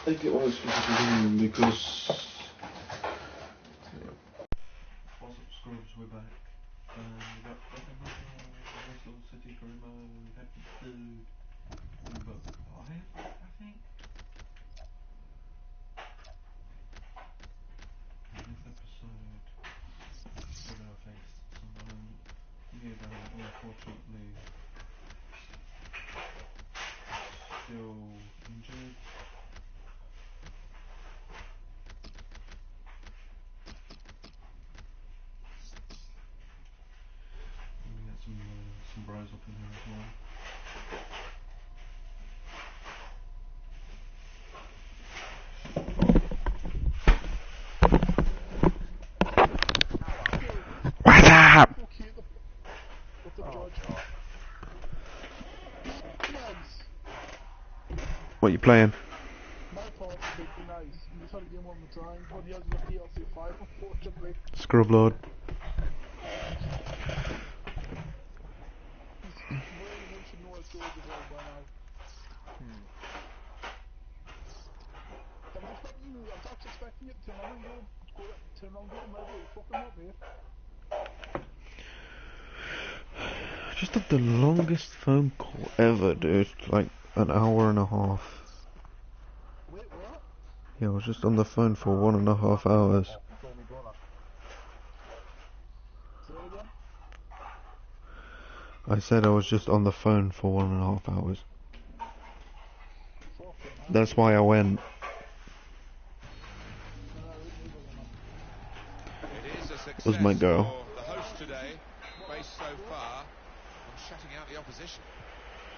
think it was because what's up, Scrubs? We're back. We got Bristol City Grimo, Happy Food, but I think in this episode we're gonna face someone new that unfortunately still injured. We got some bros up in here as well. What's up? What are you playing? Scrublord. Just had the longest phone call ever, dude. Like an hour and a half. Yeah, I was just on the phone for 1.5 hours. I said I was just on the phone for 1.5 hours. That's why I went. It was my girl. The host today, based so far on shutting out the opposition.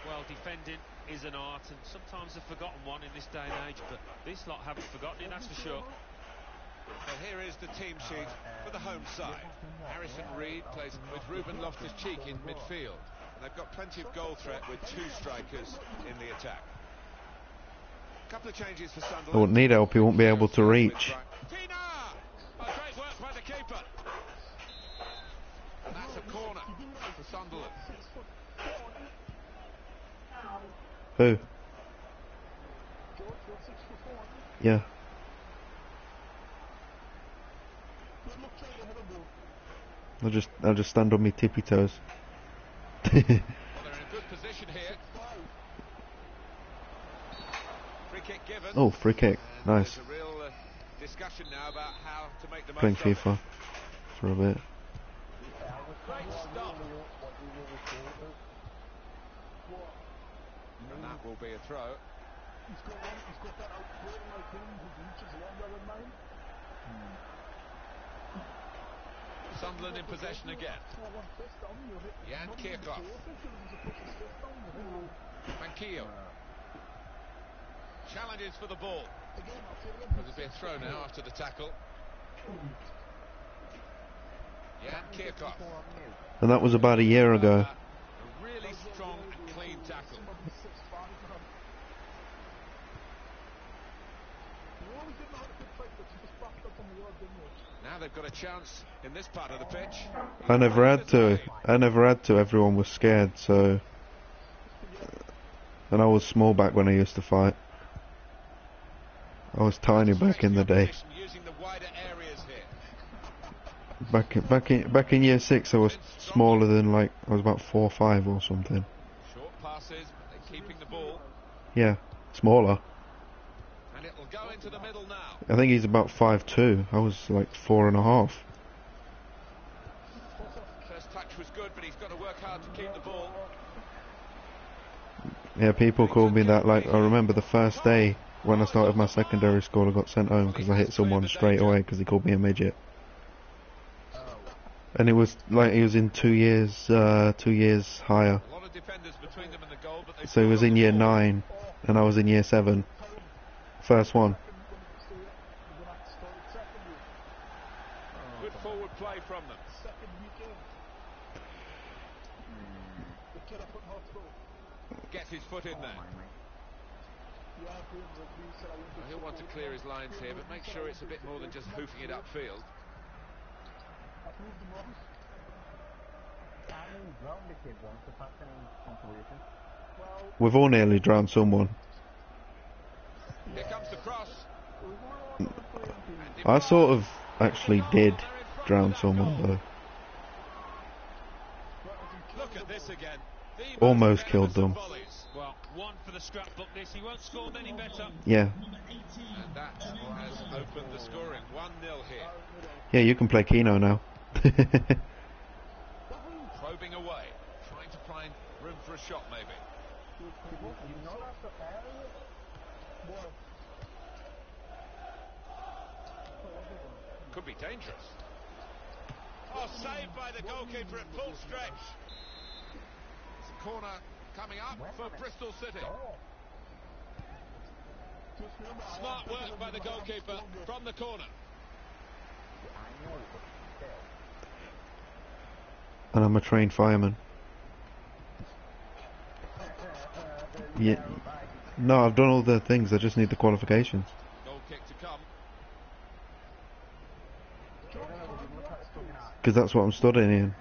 Well, defending is an art, and sometimes a forgotten one in this day and age, but this lot haven't forgotten it, that's for sure. Well, here is the team sheet for the home side. Harrison Reed plays with Ruben Loftus-Cheek in midfield. And they've got plenty of goal threat with two strikers in the attack. A couple of changes for Sunderland. I won't need help, he won't be able to reach. Tina! A great work by the keeper. And that's a corner for Sunderland. Who? Yeah. I'll just stand on my tippy toes. Well, they're in a good position here. Free kick given. Oh, free kick. Nice. There's a real discussion now about how to make the most Playing of it. FIFA for a bit. Great stop. And that will be a throw. Sunderland in possession again. Jan Kirchhoff. Manquillo. Challenges for the ball. There'll be a throw now after the tackle. Jan Kirchhoff. And that was about a year ago. A really strong and clean tackle. Now they've got a chance in this part of the pitch. I never had to. Everyone was scared, so. And I was small back when I used to fight. I was tiny back in the day. Back in year 6, I was smaller than, like, I was about 4 or 5 or something. Short passes, they're keeping the ball. Yeah, smaller. And it'll go into the middle now. I think he's about 5'2". I was like 4.5. First touch was good, but he's got to work hard to keep the ball. Yeah, people called me that. Like, I remember the first day when I started my secondary school, I got sent home because I hit someone straight away because he called me a midget. And it was like he was in 2 years higher. A lot of defenders between them and the goal, but So he was in year 9 and I was in year 7. First one. Good forward play from them. Gets his foot in there. Well, he'll want to clear his lines here, but make sure it's a bit more than just hoofing it upfield. We've all nearly drowned someone. Here comes the cross. I sort of actually did drown someone though. Look at this again. Almost killed them. Well, one for the scrapbook this. He won't score any better. Yeah. And that has opened the scoring. 1-0 here. Yeah, you can play Keno now. Probing away. Trying to find room for a shot, maybe. Could be dangerous. Oh, saved by the goalkeeper at full stretch. It's a corner coming up for Bristol City. Smart work by the goalkeeper from the corner. And I'm a trained fireman. Yeah. No, I've done all the things. I just need the qualifications. Goal kick to come. Because that's what I'm studying in.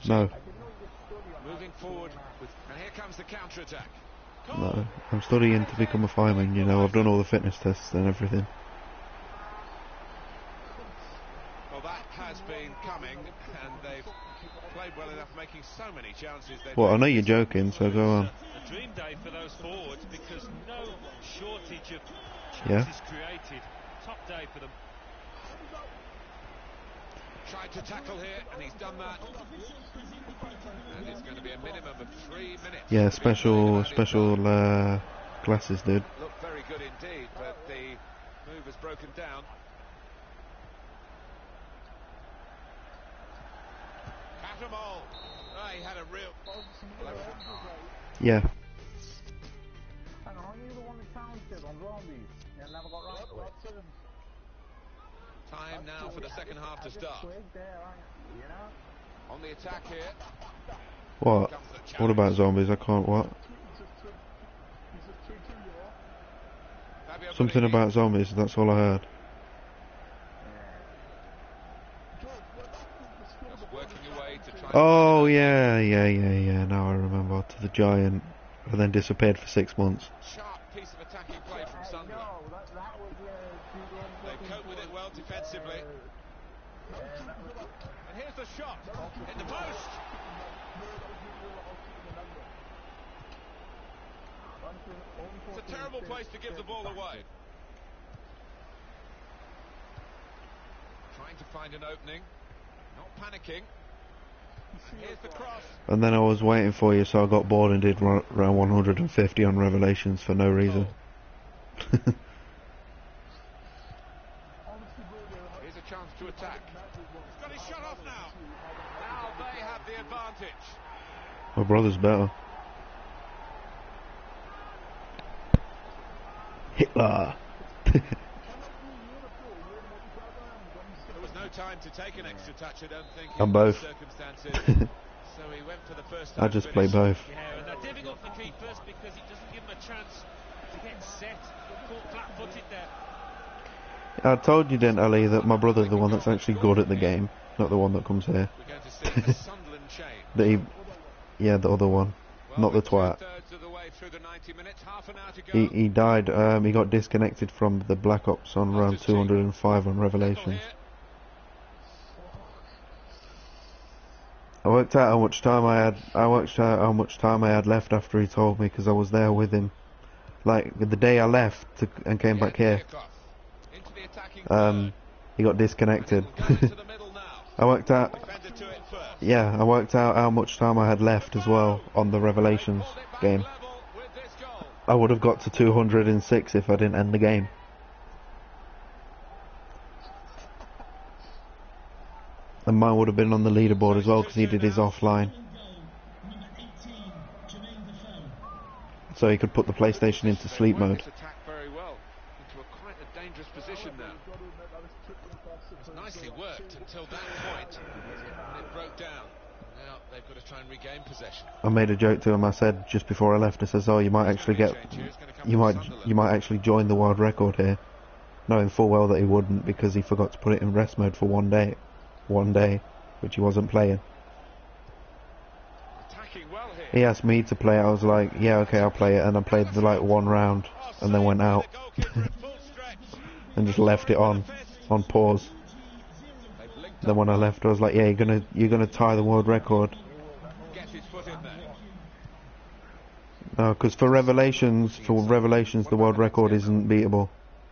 No. Moving forward with, and here comes the counter-attack. No. I'm studying to become a fireman, you know. I've done all the fitness tests and everything. Well, that has been coming, and they've played well enough, making so many chances. Well, I know you're joking, so go on. A dream day for those forwards because no shortage of Yeah. chances created. Top day for them. Tried to tackle here, and he's done that. And it's going to be a minimum of 3 minutes. Yeah, special glasses, dude. Looked very good indeed, but the move has broken down. Catamol. Oh, he had a real... Yeah. Hang on, you the one that counted on zombies? You never got round to it. Time now for the second half to start. On the attack here. What? What about zombies? I can't what? Something about zombies, that's all I heard. Just working away to try. Oh, yeah. Now I remember. To the giant. And then disappeared for 6 months. Sharp piece of attacking play from Sunderland. They cope with it well defensively. And here's the shot in the post. It's a terrible place to give the ball away. Trying to find an opening, not panicking. And here's the cross. And then I was waiting for you, so I got bored and did round 150 on Revelations for no reason. Here's a chance to attack. He's got his shot off now. Now they have the advantage. My brother's better. Hitler! There was no time to take an extra touch, I don't think, I'm in both. those circumstances. So he went for the first time I just play both. Yeah, and they're difficult for keepers because it doesn't give them a chance to get set. Caught flat-footed there. I told you, didn't I, Lee, that my brother's the one that's actually good at the game, not the one that comes here. We're going to see the Sunderland chain. That he, yeah, the other one, not the twat. Two-thirds of the way through the 90 minutes, half an hour to go. He died. He got disconnected from the Black Ops on round 205 on Revelations. I worked out how much time I had. I worked out how much time I had left after he told me, because I was there with him. Like the day I left and came back here. He got disconnected. I worked out. Yeah, I worked out how much time I had left as well on the Revelations game. I would have got to 206 if I didn't end the game. And mine would have been on the leaderboard as well because he did his offline. So he could put the PlayStation into sleep mode. Very well into quite a dangerous position now. It's nicely worked until that point, and it broke down. Now they've got to try and regain possession. I made a joke to him. I said just before I left, I says, "Oh, you might actually get, you might actually join the world record here," knowing full well that he wouldn't because he forgot to put it in rest mode for one day, which he wasn't playing. attacking well here. He asked me to play it. I was like, yeah, okay, I'll play it. And I played the like one round, and then went out and just left it on pause. Then when I left, I was like, yeah, you're gonna tie the world record. Gets his foot in there. No, because for Revelations, the world record isn't beatable.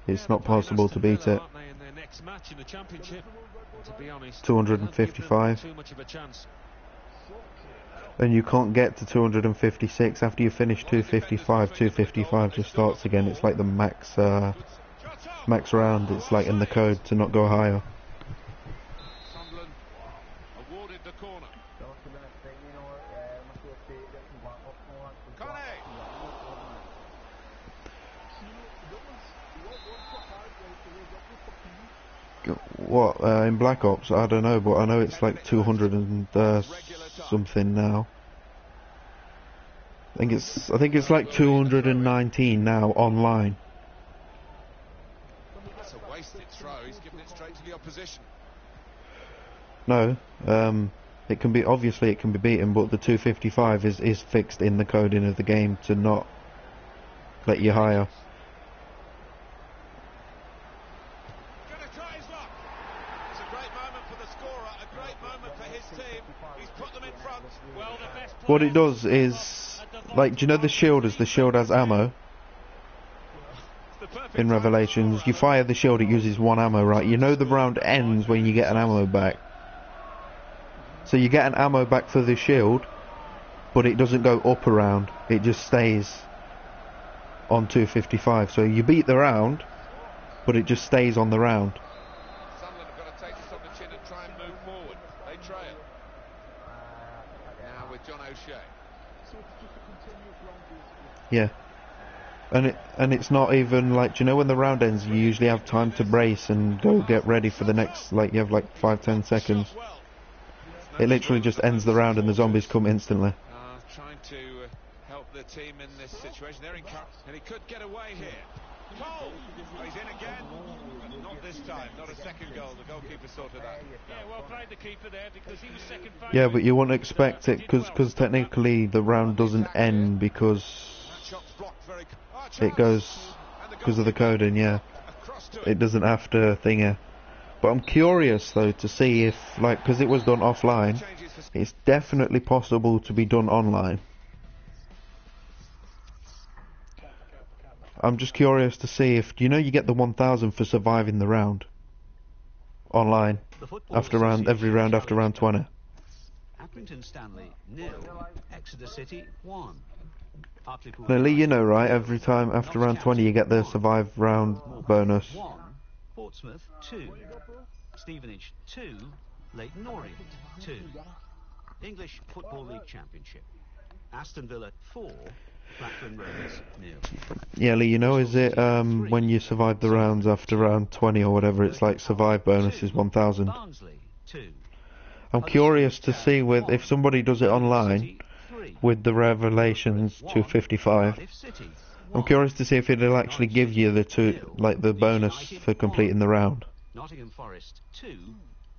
It's not possible to beat it. In their next match in the championship, to be honest, 255. too much of a chance. And you can't get to 256 after you finish 255. 255 just starts again. It's like the max round. It's like in the code to not go higher. Sunderland awarded the corner. Kone. What in Black Ops? I don't know, but I know it's like 200 and something now. I think it's like 219 now online. That's a wasted throw. He's given it straight to the opposition. No, it can be beaten, but the 255 is fixed in the coding of the game to not let you higher. Gonna try his luck. It's a great moment for the scorer, a great moment for his team. He's put them in front. Well, the best What it does is, like, do you know the shield has ammo? In Revelations, you fire the shield, it uses one ammo, right? You know the round ends when you get an ammo back. So you get an ammo back for the shield, but it doesn't go up a round. It just stays on 255. So you beat the round, but it just stays on the round. Sunderland have got to take this on the chin and try and move forward. They trail. Now with John O'Shea. Yeah. And it's not even like, do you know when the round ends you usually have time to brace and go get ready for the next, like you have like 5-10 seconds. It literally just ends the round and the zombies come instantly. Trying to help the team in this situation. They're in and he could get away here. Cole! Oh, he's in again, but not this time, not a second goal. The goalkeeper sorted that. Yeah, well played the keeper there because he was second favourite. Yeah, but you wouldn't expect it because technically the round doesn't end because it goes because of the coding. Yeah, it doesn't have to thinger. But I'm curious though to see if, like, because it was done offline, it's definitely possible to be done online. I'm just curious to see if, do you know you get the 1000 for surviving the round online every round after round 20. Accrington Stanley 0, Exeter City 1. No, Lee, you know, right? Every time after round 20 you get the survive round bonus. 1, Portsmouth 2, Stevenage 2, Leyton Orient 2. English Football League Championship, Aston Villa 4, Blackburn Rovers 0. Yeah, Lee, you know, is it when you survive the rounds after round 20 or whatever, it's like survive bonus is 1000. Barnsley 2. I'm curious to see with if somebody does it online with the Revelations 255. I'm curious to see if it'll actually give you the bonus for completing the round. Nottingham Forest 2,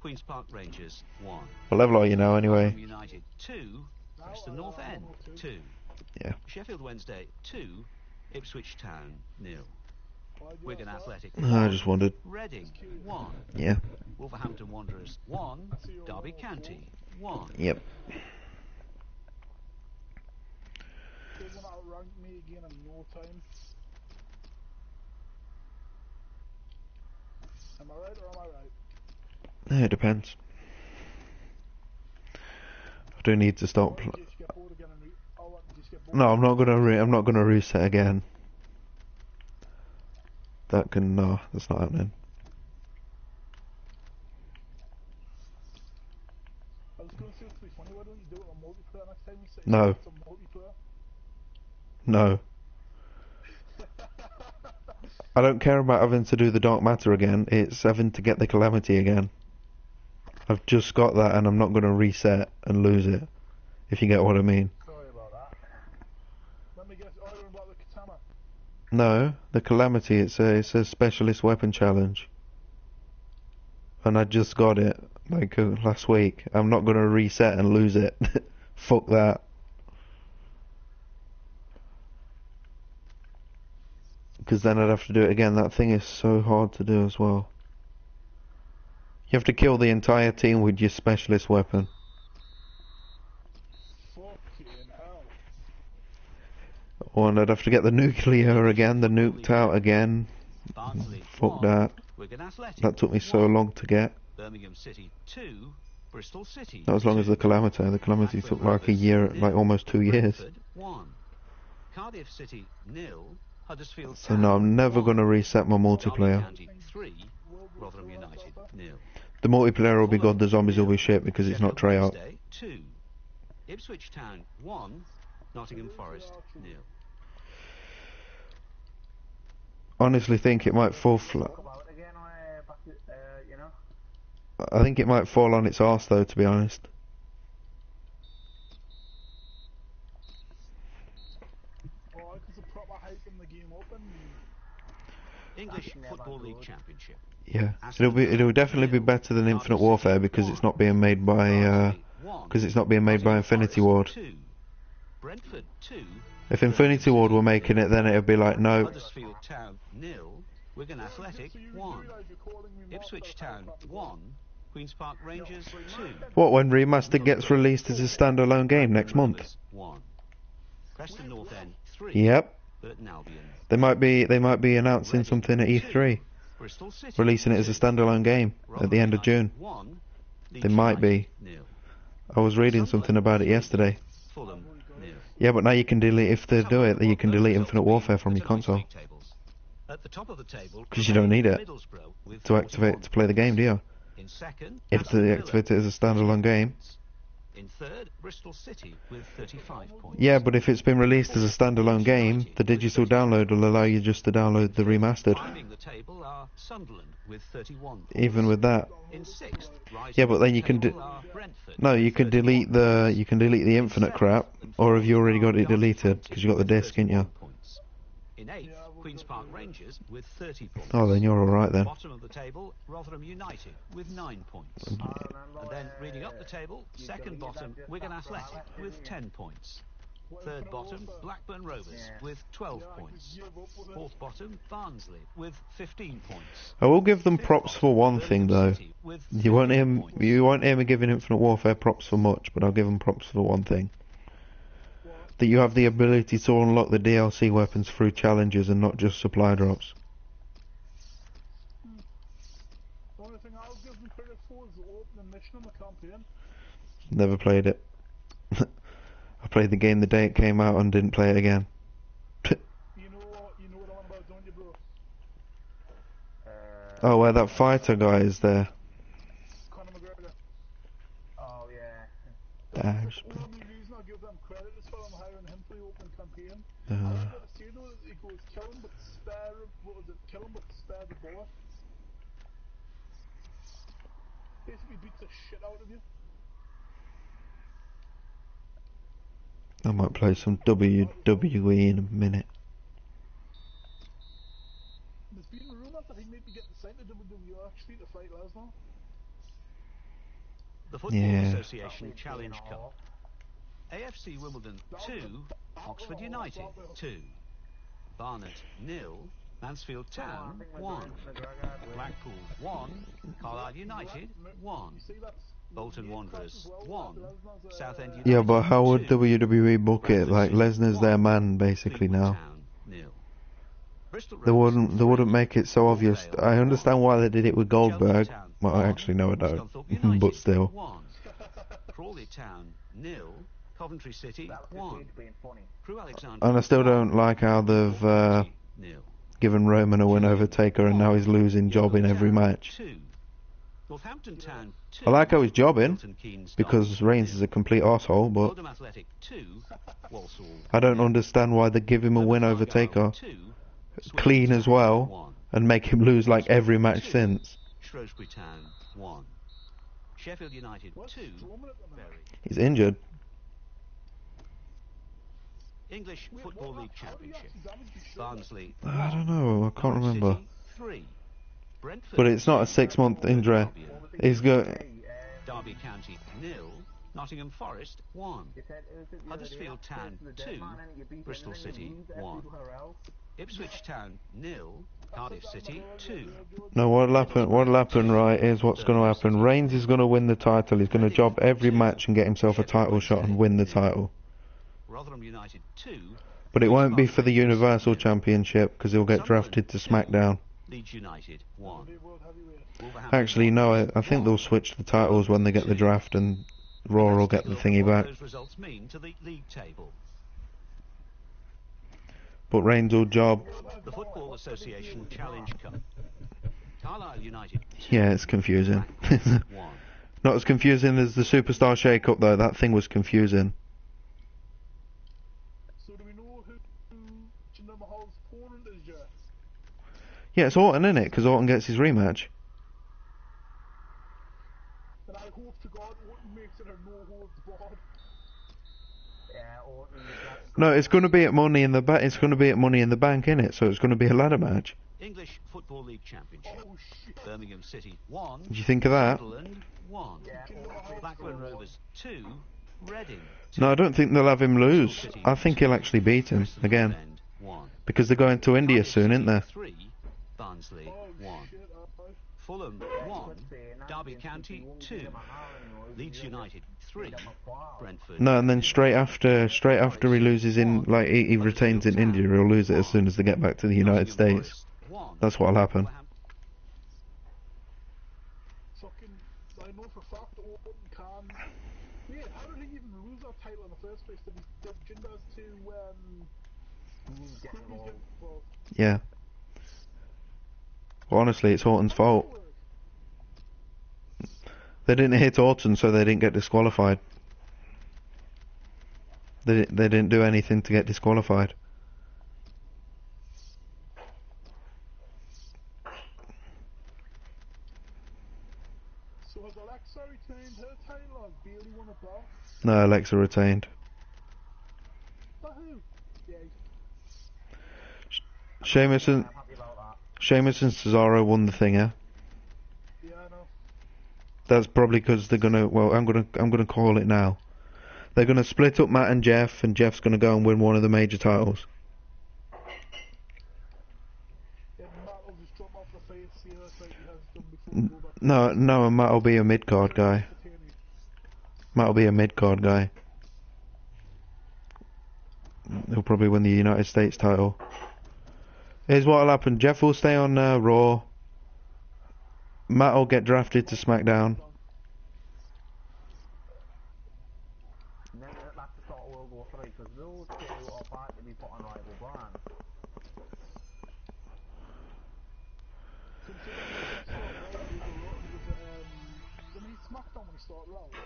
Queen's Park Rangers 1. What level are you now anyway? United 2, Preston North End 2. Yeah. Sheffield Wednesday 2, Ipswich Town 0. Wigan Athletic I just wondered. Reading 1. Yeah. Wolverhampton Wanderers 1, Derby County 1. Yep. They're gonna outrank me again in no time. Am I right or am I right? Yeah, it depends. I do need to stop. No, I'm not gonna reset again. No, that's not happening. I was gonna say it's pretty funny, why don't you do it on multiplayer next time you say No. it's on multiplayer? No. I don't care about having to do the dark matter again, it's having to get the calamity again. I've just got that and I'm not going to reset and lose it, if you get what I mean. Sorry about that. Let me guess, oh, you're about the katana? No, the calamity, it's a specialist weapon challenge. And I just got it, like last week. I'm not going to reset and lose it. Fuck that. Because then I'd have to do it again. That thing is so hard to do as well. You have to kill the entire team with your specialist weapon. Oh, and I'd have to get the nuclear again, the nuked out again. Fuck that. That took me so long to get. Birmingham City 2, Bristol City. Not as long as the Calamity. The Calamity took like a year, like almost 2 years. 1. Cardiff City 0, Huddersfield So no, I'm never going to reset my multiplayer. 3, Rotherham United 0. The multiplayer will be good, the zombies will be shit because it's not Treyarch. 2, Ipswich Town 1, Nottingham Forest 0. Honestly think it might fall flat. I think it might fall on its arse though, to be honest. English Football League Championship. Yeah, it'll definitely be better than Infinite Warfare because it's not being made by Infinity Ward. Brentford 2. If Infinity Ward were making it, then it'd be like no. Huddersfield Town 0, Wigan Athletic 1, Ipswich Town 1, Queen's Park Rangers 2. What, when Remastered gets released as a standalone game next month? 1. Preston North End 3. Yep. Burton Albion. They might be announcing something at E3, releasing it as a standalone game at the end of June. They might be. I was reading something about it yesterday. Yeah, but now you can delete, if they do it, you can delete Infinite Warfare from your console. Because you don't need it to activate to play the game, do you? If they activate it as a standalone game. In third, Bristol City with 35 points. Yeah, but if it's been released as a standalone game, the digital download will allow you just to download the remastered. Climbing the table are Sunderland with 31 points. Even with that. In sixth, yeah, but then you can you can delete the infinite crap, or have you already got it deleted because you got the disc, ain't you? In eighth, Queen's Park Rangers with 30 points. Oh, then you're all right then. Bottom of the table, Rotherham United with 9 points. And then reading up the table, second bottom, Wigan Athletic with 10 points. Third bottom, Blackburn Rovers with 12 points. Fourth bottom, Barnsley with 15 points. I will give them props for one thing though. You won't hear me giving Infinite Warfare props for much, but I'll give them props for one thing. That you have the ability to unlock the DLC weapons through challenges and not just supply drops. The only thing I'll give them credit for is the opening mission on the campaign. Never played it. I played the game the day it came out and didn't play it again. You know what I'm on about, don't you, bro? Oh, where that fighter guy is there. Conor McGregor. Oh, yeah. Dash. The only reason I give them credit is for them hiring him for the opening campaign. I was going to say though, he goes kill him but spare the bullet. Basically beats the shit out of you. I might play some WWE in a minute. There's been rumours that he may be getting signed to WWE actually to fight Lesnar. The Football Association Challenge Cup. AFC Wimbledon 2, Oxford United 2, Barnet 0, Mansfield Town 1, Blackpool 1, Carlisle United 1, Bolton Wanderers 1, Southend United. Yeah, but how would WWE book it? Like Lesnar's their man basically now. They wouldn't make it so obvious. I understand why they did it with Goldberg. Well, actually no, I don't. But still. Crawley Town 0, Coventry City 1. And I still don't like how they've given Roman a win over Taker and now he's losing job in every match. Northampton Town 2. I like how he's jobbing because Reigns is a complete arsehole, but I don't understand why they give him a win over Taker clean as well and make him lose like every match since. Shrewsbury Town 1. Sheffield United 2. He's injured. English Football League Championship. Barnsley. I don't know. I can't remember. 3. Brentford. But it's not a 6-month injury. He's got. Derby County 0. Nottingham Forest 1. Huddersfield Town 2. Bristol City 1. Ipswich Town 0. Cardiff City 2. No, what'll happen, right, is what's going to happen. Reigns is going to win the title. He's going to job every match and get himself a title shot and win the title. Rotherham United 2. But it won't be for the Universal Championship because he'll get drafted to SmackDown. Leeds United 1. Actually, no, I think they'll switch the titles when they get the draft and Raw will get the thingy back. Those results mean to the league table. But Reigns will job. The Football Association Challenge Cup. Carlisle United 2. Yeah, it's confusing. 1. Not as confusing as the Superstar Shake-Up though. That thing was confusing. So do we know who Jinder Mahal's opponent is, Jeff? Yeah, it's Orton, innit? Because Orton gets his rematch. And I hope to God Orton makes it a no-holds-barred. No, it's going to be at Money in the Bank. It's going to be at Money in the Bank, innit? So it's going to be a ladder match. English Football League Championship. Birmingham City 1. Did you think of that? Sunderland 1. Blackburn Rovers 2. Reading 2. No, I don't think they'll have him lose. I think he'll actually beat him again. Because they're going to India soon, aren't they? 3. Barnsley 1. Fulham 1. Derby County 2. Leeds United 3. Brentford. No, and then straight after he loses in, like he retains in India, he'll lose it as soon as they get back to the United States. That's what'll happen. Fucking, I know for a fact that Orton can. Wait, how did he even lose that title in the first place? Did Jinder's to get involved? Yeah. Well, honestly, it's Orton's fault. They didn't hit Orton, so they didn't get disqualified. They didn't do anything to get disqualified. So has Alexa retained her title or has Bailey won it back? No, Alexa retained. But who? Yeah. Sheamus and Cesaro won the thinger. Yeah, I know. That's probably because they're gonna. Well, I'm gonna call it now. They're gonna split up Matt and Jeff's gonna go and win one of the major titles. Yeah, Matt will just jump off the face here like he has done before. And go back to No, and Matt will be a mid-card guy. Matt will be a mid-card guy. He'll probably win the United States title. Here's what'll happen. Jeff will stay on Raw. Matt will get drafted to SmackDown.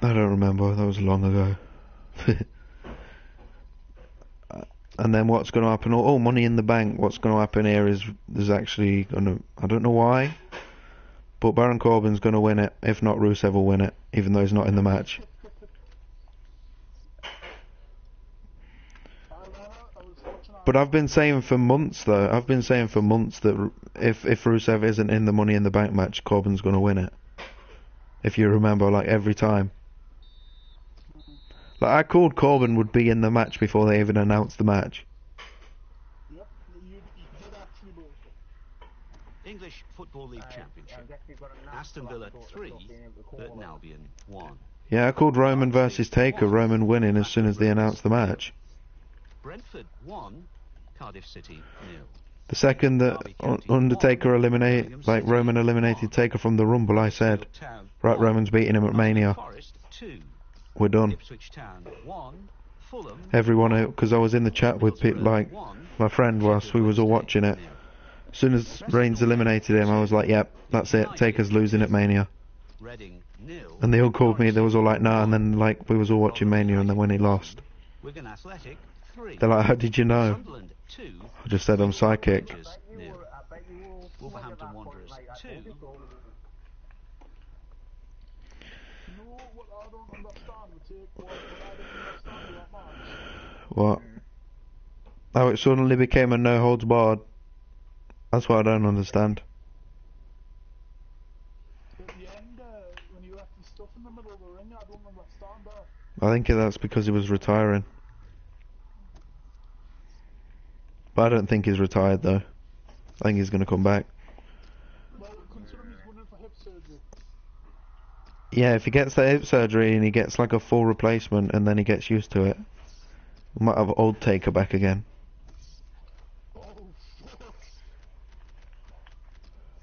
I don't remember. That was long ago. And then what's going to happen? Oh, Money in the Bank. What's going to happen here is there's actually going to... I don't know why, but Baron Corbin's going to win it. If not, Rusev will win it, even though he's not in the match. But I've been saying for months, though. I've been saying for months that if Rusev isn't in the Money in the Bank match, Corbin's going to win it. If you remember, like, every time. Like, I called Corbin would be in the match before they even announced the match. Yep, you did actually both. English Football League Championship. Aston Villa 3. Burton Albion 1. Yeah, I called Roman versus Taker, Roman winning as soon as they announced the match. Brentford 1. Cardiff City 0. The second that Undertaker Roman eliminated Taker from the Rumble, I said, right, Roman's beating him at Mania. We're done. Ipswich Town 1. Fulham. Everyone, because I was in the chat with people, like my friend whilst we was all watching it. As soon as Reigns eliminated him, I was like, yep, that's it, Taker's losing at Mania. And they all called me, they was all like, nah, and then like we was all watching Mania, and then when he lost, Wigan Athletic 3. they're like, how did you know? Sunderland 2. I just said I'm psychic. Wolverhampton Wanderers 2. What? Oh, it suddenly became a no holds barred. That's what I don't understand. At the end, when you left the stuff in the middle of the ring, I don't understand that. I think that's because he was retiring. But I don't think he's retired though. I think he's going to come back. Well, considering he's going in for hip surgery. Yeah, if he gets the hip surgery and he gets like a full replacement and then he gets used to it, we might have old Taker back again. Oh, fuck.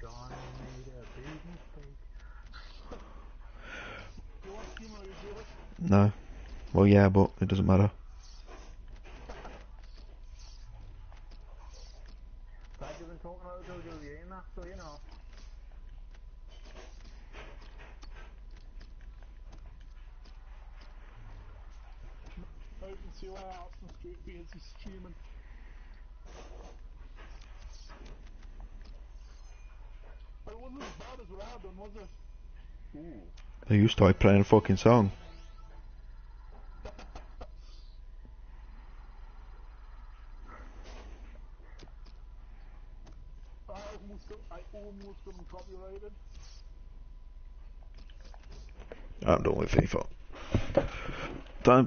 Johnny made a big mistake. You want to know your deal? No. Well, yeah, but it doesn't matter. Glad you've been talking about WWE and that, so you know. I can see why Arsenal straight because he's streaming. But it wasn't as bad as what I had done, was it? Ooh. You started playing a fucking song. I almost got him copyrighted. I'm done with FIFA. Time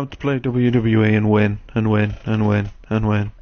to play WWE and win, and win, and win, and win.